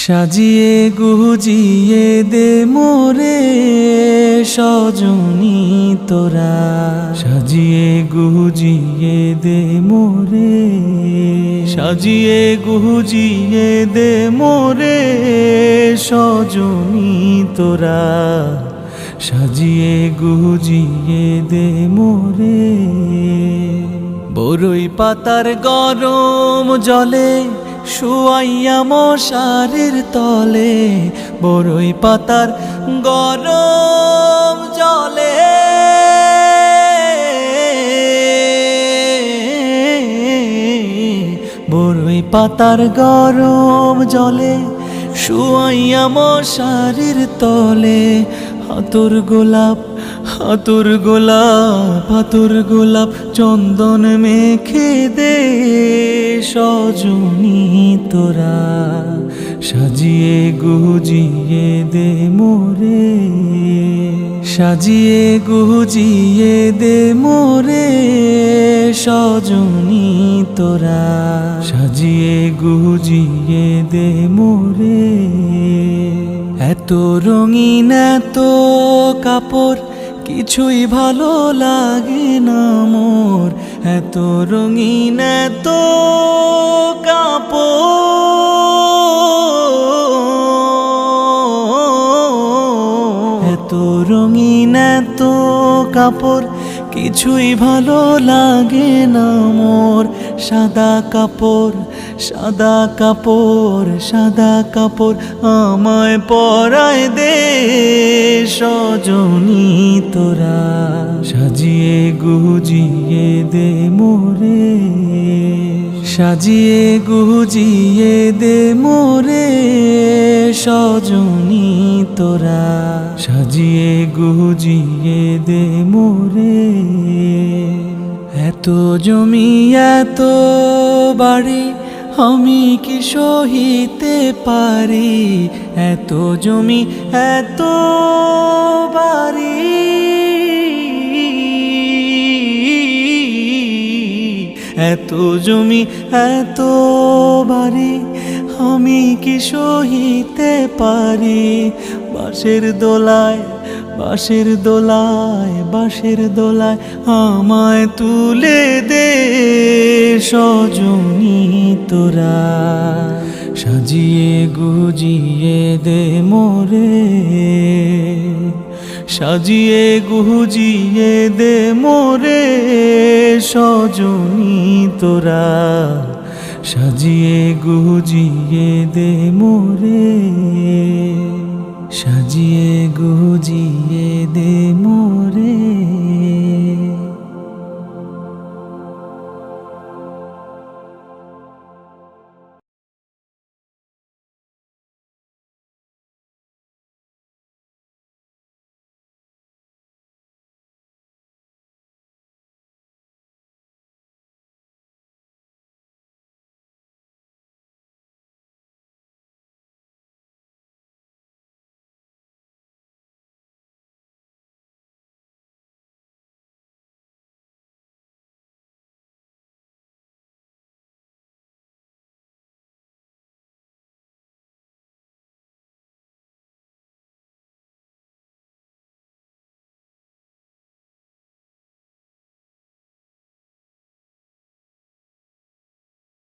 সাজিয়ে গুজিয়ে দে মোরে সজনী তোরা, সাজিয়ে গুজিয়ে দে মোরে, সাজিয়ে গুজিয়ে দে মোরে সজনী তোরা, সাজিয়ে গুজিয়ে দে মোরে। বরই পাতার গরম জলে শুয়াইয়া মশারির তলে, বরই পাতার গরম জলে, বরই পাতার গরম জলে শুয়াইয়া মশারির তলে। হাতুর গোলাপ হাতুর গোলাপ হাতুর গোলাপ চন্দন মেখে দে সজনী তোরা, সাজিয়ে গুজিয়ে দে মোরে, সাজিয়ে গুজিয়ে দে মোরে সজনী তোরা, সাজিয়ে গুজিয়ে দে মোরে। এত রঙিন এত কাপড় কিছুই ভালো লাগে না মোর, এত রঙিন এত কাপড়, এত রঙিন এত কাপড় কিছুই ভালো লাগে না মোর। সাদা কাপড় সাদা কাপড় সাদা কাপড় আমায় পরায় দে সজনী তোরা, সাজিয়ে গুজিয়ে দে মোরে, সাজিয়ে গুজিয়ে দে মোরে সজনী তোরা, সাজিয়ে গুজিয়ে দে মোরে। এত জমি এত বাড়ি আমি কি সহিতে পারি, এত জমি এত বাড়ি, এত জমি এত বাড়ি আমি কি সহিতে পারি। বাঁশের দোলায় বাঁশের দোলায় বাঁশের দোলায় আমায় তুলে দে সজনী তোরা, সাজিয়ে গুজিয়ে দে মোরে, সাজিয়ে গুজিয়ে দে মোরে সজনী তোরা, সাজিয়ে গুজিয়ে দে মোরে, সাজিয়ে গুজিয়ে দে মোরে।